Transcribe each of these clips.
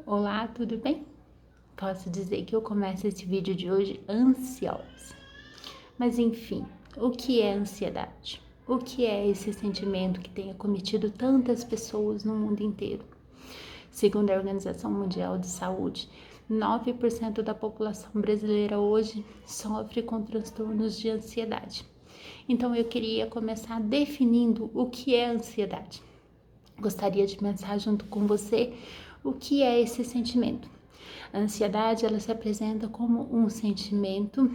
Olá, tudo bem? Posso dizer que eu começo esse vídeo de hoje ansiosa. Mas enfim, o que é ansiedade? O que é esse sentimento que tem acometido tantas pessoas no mundo inteiro? Segundo a Organização Mundial de Saúde, 9% da população brasileira hoje sofre com transtornos de ansiedade. Então eu queria começar definindo o que é ansiedade. Gostaria de pensar junto com você o que é esse sentimento. A ansiedade, ela se apresenta como um sentimento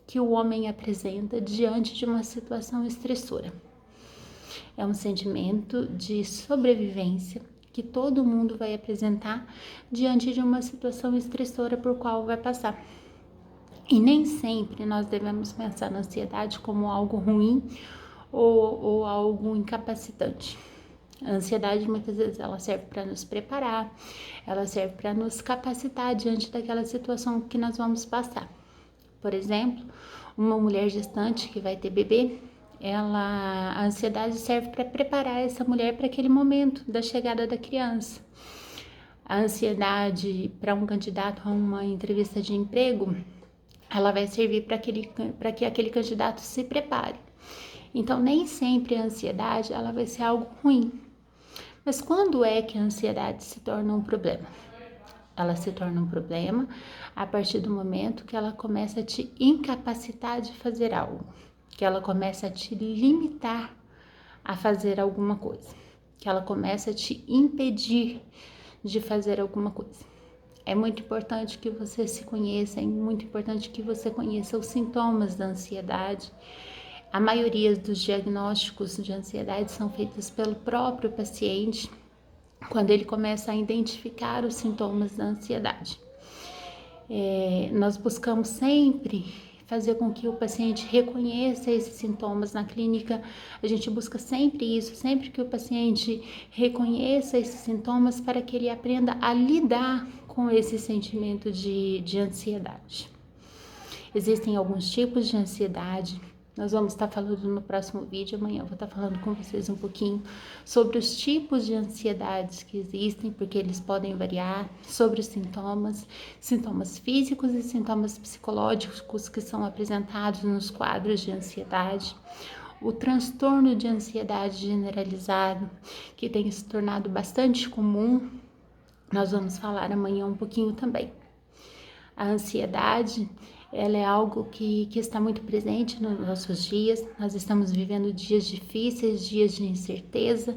que o homem apresenta diante de uma situação estressora. É um sentimento de sobrevivência que todo mundo vai apresentar diante de uma situação estressora por qual vai passar. E nem sempre nós devemos pensar na ansiedade como algo ruim ou algo incapacitante. A ansiedade muitas vezes ela serve para nos preparar, ela serve para nos capacitar diante daquela situação que nós vamos passar. Por exemplo, uma mulher gestante que vai ter bebê, a ansiedade serve para preparar essa mulher para aquele momento da chegada da criança. A ansiedade para um candidato a uma entrevista de emprego, ela vai servir para que aquele candidato se prepare. Então, nem sempre a ansiedade ela vai ser algo ruim. Mas quando é que a ansiedade se torna um problema? Ela se torna um problema a partir do momento que ela começa a te incapacitar de fazer algo, que ela começa a te limitar a fazer alguma coisa, que ela começa a te impedir de fazer alguma coisa. É muito importante que você se conheça, é muito importante que você conheça os sintomas da ansiedade. A maioria dos diagnósticos de ansiedade são feitos pelo próprio paciente quando ele começa a identificar os sintomas da ansiedade. Nós buscamos sempre fazer com que o paciente reconheça esses sintomas na clínica. A gente busca sempre isso, sempre que o paciente reconheça esses sintomas para que ele aprenda a lidar com esse sentimento de ansiedade. Existem alguns tipos de ansiedade. Nós vamos estar falando no próximo vídeo, amanhã eu vou estar falando com vocês um pouquinho sobre os tipos de ansiedades que existem, porque eles podem variar, sobre os sintomas físicos e sintomas psicológicos que são apresentados nos quadros de ansiedade, o transtorno de ansiedade generalizado, que tem se tornado bastante comum, nós vamos falar amanhã um pouquinho também. A ansiedade, ela é algo que está muito presente nos nossos dias. Nós estamos vivendo dias difíceis, dias de incerteza,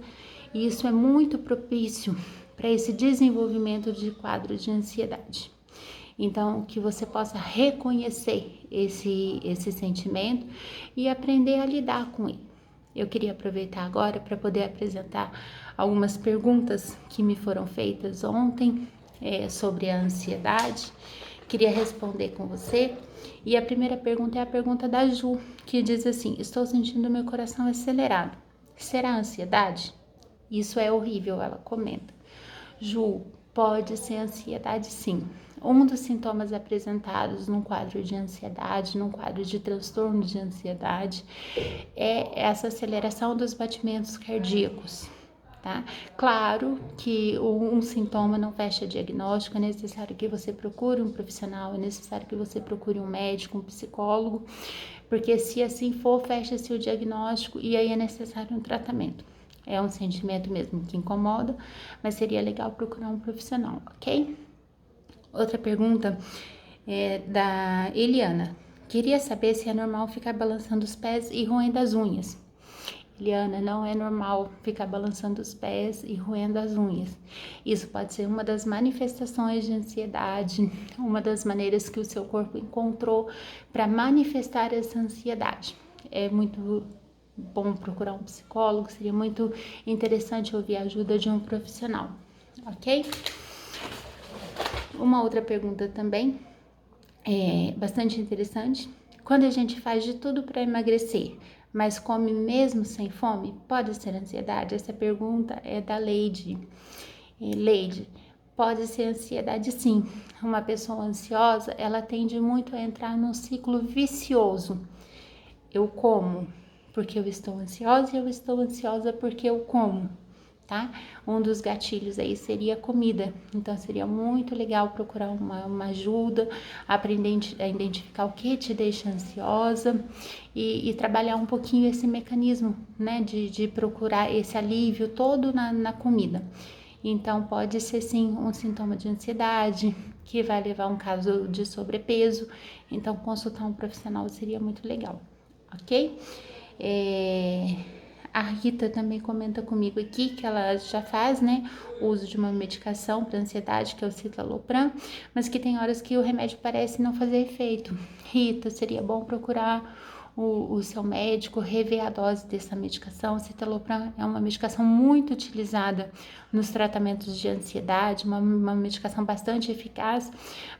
e isso é muito propício para esse desenvolvimento de quadro de ansiedade. Então, que você possa reconhecer esse sentimento e aprender a lidar com ele. Eu queria aproveitar agora para poder apresentar algumas perguntas que me foram feitas ontem sobre a ansiedade. Queria responder com você. E a primeira pergunta é a pergunta da Ju, que diz assim: estou sentindo meu coração acelerado. Será ansiedade? Isso é horrível, ela comenta. Ju, pode ser ansiedade sim. Um dos sintomas apresentados num quadro de ansiedade, num quadro de transtorno de ansiedade, é essa aceleração dos batimentos cardíacos. Tá? Claro que um sintoma não fecha diagnóstico, é necessário que você procure um profissional, é necessário que você procure um médico, um psicólogo, porque se assim for, fecha-se o diagnóstico e aí é necessário um tratamento. É um sentimento mesmo que incomoda, mas seria legal procurar um profissional, ok? Outra pergunta é da Eliana. Queria saber se é normal ficar balançando os pés e roendo as unhas. Eliana, não é normal ficar balançando os pés e roendo as unhas. Isso pode ser uma das manifestações de ansiedade, uma das maneiras que o seu corpo encontrou para manifestar essa ansiedade. É muito bom procurar um psicólogo, seria muito interessante ouvir a ajuda de um profissional, ok? Uma outra pergunta também, bastante interessante. Quando a gente faz de tudo para emagrecer, mas come mesmo sem fome, pode ser ansiedade? Essa pergunta é da Leide. Leide, pode ser ansiedade sim. Uma pessoa ansiosa, ela tende muito a entrar num ciclo vicioso. Eu como porque eu estou ansiosa e eu estou ansiosa porque eu como. tá? Um dos gatilhos aí seria a comida, então seria muito legal procurar uma ajuda, aprender a identificar o que te deixa ansiosa e trabalhar um pouquinho esse mecanismo, né, de procurar esse alívio todo na comida. Então, pode ser sim um sintoma de ansiedade, que vai levar a um caso de sobrepeso. Então, consultar um profissional seria muito legal, ok? A Rita também comenta comigo aqui que ela já faz, né, o uso de uma medicação para ansiedade, que é o citalopram, mas que tem horas que o remédio parece não fazer efeito. Rita, seria bom procurar o seu médico, rever a dose dessa medicação. O citalopram é uma medicação muito utilizada nos tratamentos de ansiedade, uma medicação bastante eficaz,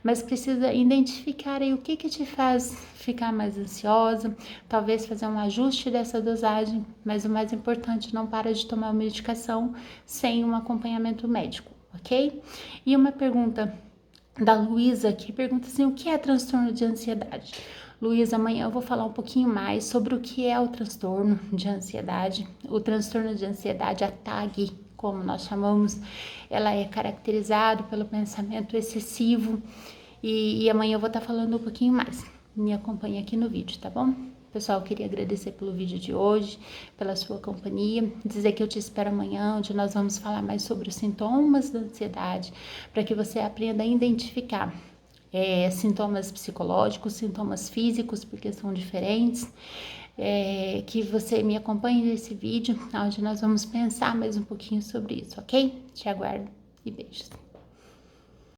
mas precisa identificar aí o que te faz ficar mais ansiosa, talvez fazer um ajuste dessa dosagem, mas o mais importante, não para de tomar a medicação sem um acompanhamento médico, ok? E uma pergunta da Luísa, que pergunta assim, o que é transtorno de ansiedade? Luísa, amanhã eu vou falar um pouquinho mais sobre o que é o transtorno de ansiedade. O transtorno de ansiedade, a TAG, como nós chamamos, ela é caracterizado pelo pensamento excessivo e amanhã eu vou estar falando um pouquinho mais. Me acompanhe aqui no vídeo, tá bom? Pessoal, eu queria agradecer pelo vídeo de hoje, pela sua companhia, dizer que eu te espero amanhã, onde nós vamos falar mais sobre os sintomas da ansiedade, para que você aprenda a identificar sintomas psicológicos, sintomas físicos, porque são diferentes, que você me acompanhe nesse vídeo, onde nós vamos pensar mais um pouquinho sobre isso, ok? Te aguardo e beijos.